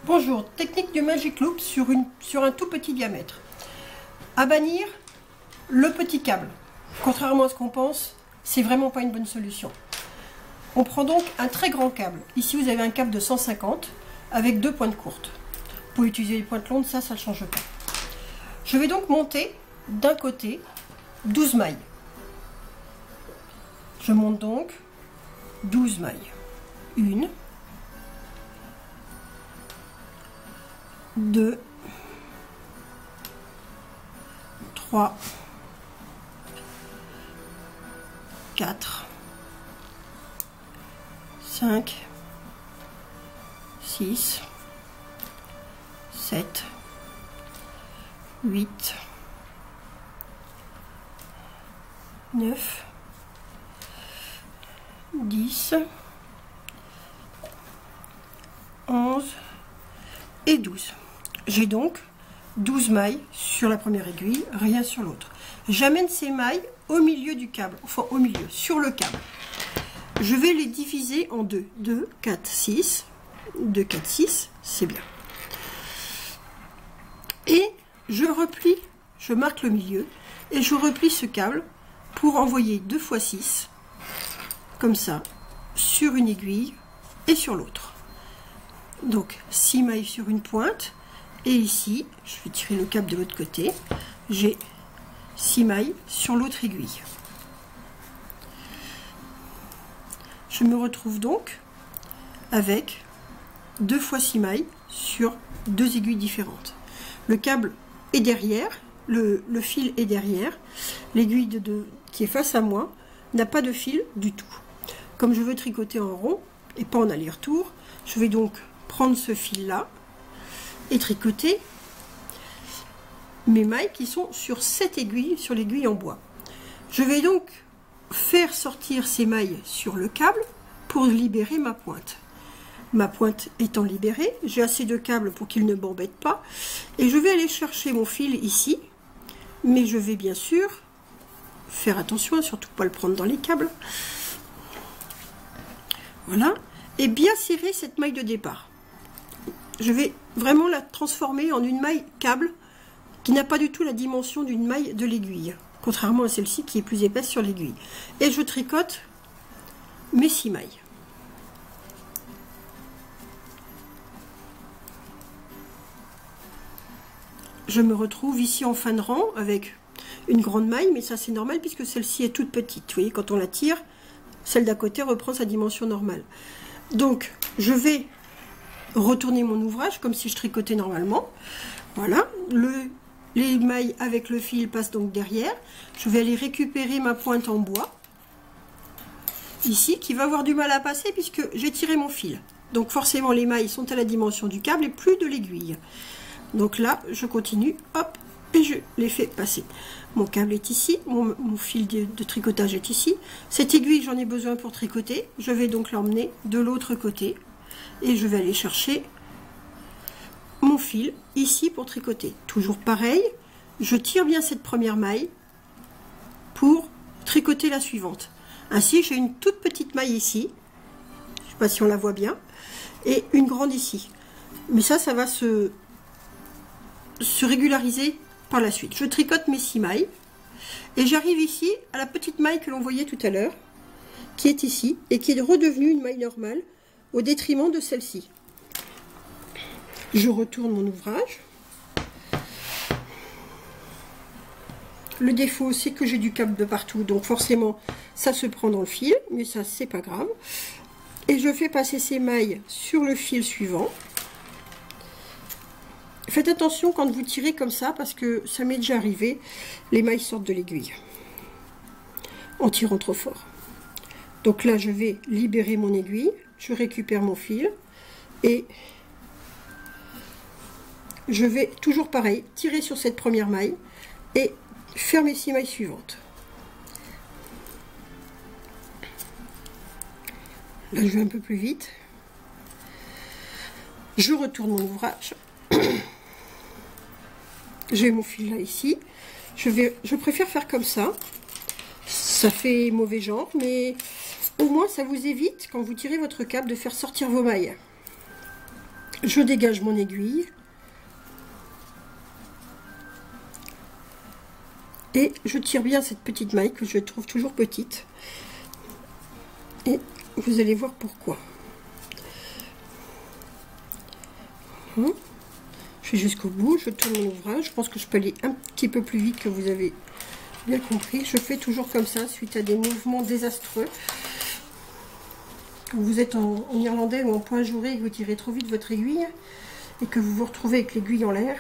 Bonjour, technique du Magic Loop sur un tout petit diamètre. À bannir, le petit câble. Contrairement à ce qu'on pense, c'est vraiment pas une bonne solution. On prend donc un très grand câble. Ici vous avez un câble de 150 avec deux pointes courtes. Vous pouvez utiliser les pointes longues, ça ne change pas. Je vais donc monter d'un côté 12 mailles. Je monte donc 12 mailles. 1, 2, 3, 4, 5, 6, 7, 8, 9, 10, 11 et 12. J'ai donc 12 mailles sur la première aiguille, rien sur l'autre. J'amène ces mailles au milieu du câble, enfin au milieu, sur le câble. Je vais les diviser en deux. 2, 4, 6. 2, 4, 6, c'est bien. Et je replie, je marque le milieu, et je replie ce câble pour envoyer 2 fois 6, comme ça, sur une aiguille et sur l'autre. Donc 6 mailles sur une pointe, et ici, je vais tirer le câble de l'autre côté, j'ai 6 mailles sur l'autre aiguille. Je me retrouve donc avec 2 fois 6 mailles sur deux aiguilles différentes. Le câble est derrière, le fil est derrière, l'aiguille qui est face à moi n'a pas de fil du tout. Comme je veux tricoter en rond et pas en aller-retour, je vais donc prendre ce fil là et tricoter mes mailles qui sont sur cette aiguille, sur l'aiguille en bois. Je vais donc faire sortir ces mailles sur le câble pour libérer ma pointe. Ma pointe étant libérée, j'ai assez de câble pour qu'il ne m'embête pas, et je vais aller chercher mon fil ici, mais je vais bien sûr faire attention à surtout pas le prendre dans les câbles. Voilà, et bien serrer cette maille de départ. Je vais vraiment la transformer en une maille câble qui n'a pas du tout la dimension d'une maille de l'aiguille, contrairement à celle-ci qui est plus épaisse sur l'aiguille. Et je tricote mes 6 mailles. Je me retrouve ici en fin de rang avec une grande maille, mais ça c'est normal puisque celle-ci est toute petite. Vous voyez, quand on la tire, celle d'à côté reprend sa dimension normale. Donc je vais retourner mon ouvrage comme si je tricotais normalement. Voilà, les mailles avec le fil passent donc derrière. Je vais aller récupérer ma pointe en bois, ici, qui va avoir du mal à passer puisque j'ai tiré mon fil. Donc forcément les mailles sont à la dimension du câble et plus de l'aiguille. Donc là, je continue, hop, et je les fais passer. Mon câble est ici, mon fil de tricotage est ici. Cette aiguille, j'en ai besoin pour tricoter. Je vais donc l'emmener de l'autre côté. Et je vais aller chercher mon fil ici pour tricoter. Toujours pareil, je tire bien cette première maille pour tricoter la suivante. Ainsi, j'ai une toute petite maille ici. Je ne sais pas si on la voit bien. Et une grande ici. Mais ça va se régulariser par la suite. Je tricote mes 6 mailles et j'arrive ici à la petite maille que l'on voyait tout à l'heure, qui est ici et qui est redevenue une maille normale au détriment de celle-ci. Je retourne mon ouvrage. Le défaut, c'est que j'ai du câble de partout, donc forcément ça se prend dans le fil, mais ça c'est pas grave. Et je fais passer ces mailles sur le fil suivant. Faites attention quand vous tirez comme ça, parce que ça m'est déjà arrivé, les mailles sortent de l'aiguille en tirant trop fort. Donc là, je vais libérer mon aiguille, je récupère mon fil et je vais toujours pareil, tirer sur cette première maille et faire mes 6 mailles suivantes. Là, je vais un peu plus vite. Je retourne mon ouvrage. J'ai mon fil là ici. Je préfère faire comme ça. Ça fait mauvais genre, mais au moins ça vous évite, quand vous tirez votre câble, de faire sortir vos mailles. Je dégage mon aiguille. Et je tire bien cette petite maille que je trouve toujours petite. Et vous allez voir pourquoi. Je vais jusqu'au bout, je tourne mon ouvrage. Je pense que je peux aller un petit peu plus vite que vous avez bien compris. Je fais toujours comme ça suite à des mouvements désastreux. Quand vous êtes en irlandais ou en point jouré et que vous tirez trop vite votre aiguille et que vous vous retrouvez avec l'aiguille en l'air,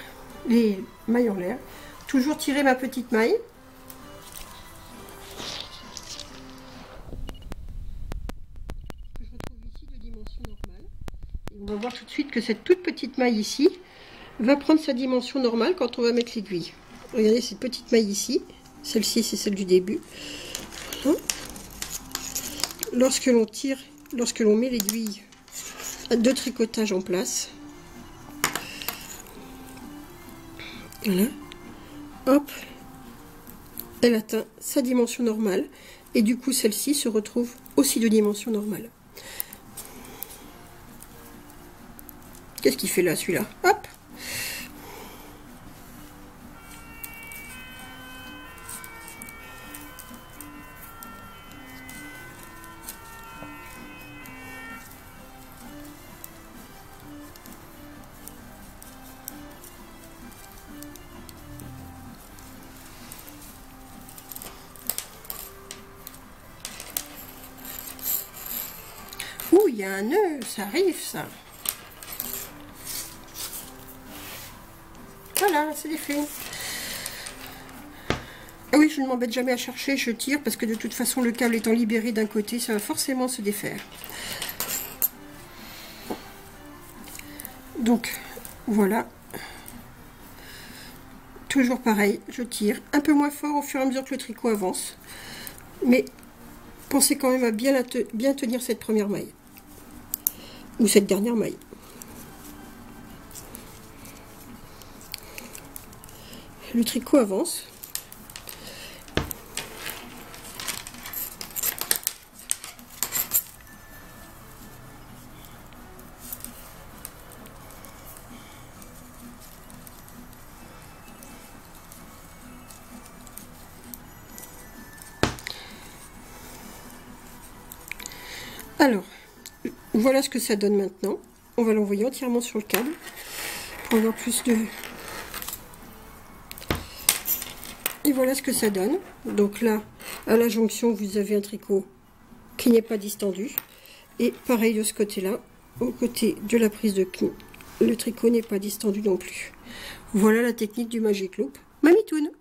les mailles en l'air, toujours tirer ma petite maille. Que je retrouve ici de dimension normale. Et on va voir tout de suite que cette toute petite maille ici va prendre sa dimension normale quand on va mettre l'aiguille. Regardez cette petite maille ici. Celle-ci, c'est celle du début. Voilà. Lorsque l'on tire, lorsque l'on met l'aiguille de tricotage en place, voilà, hop, elle atteint sa dimension normale et du coup celle-ci se retrouve aussi de dimension normale. Qu'est-ce qu'il fait là, celui-là? Hop! Ouh, il y a un nœud, ça arrive ça. Voilà, c'est fait. Ah oui, je ne m'embête jamais à chercher, je tire parce que de toute façon le câble étant libéré d'un côté, ça va forcément se défaire. Donc voilà. Toujours pareil, je tire un peu moins fort au fur et à mesure que le tricot avance. Mais pensez quand même à bien tenir cette première maille. Ou cette dernière maille. Le tricot avance. Alors, voilà ce que ça donne maintenant. On va l'envoyer entièrement sur le câble pour avoir plus de... Et voilà ce que ça donne. Donc là, à la jonction, vous avez un tricot qui n'est pas distendu. Et pareil de ce côté-là, au côté de la prise de pli, le tricot n'est pas distendu non plus. Voilà la technique du Magic Loop Mamie Toon.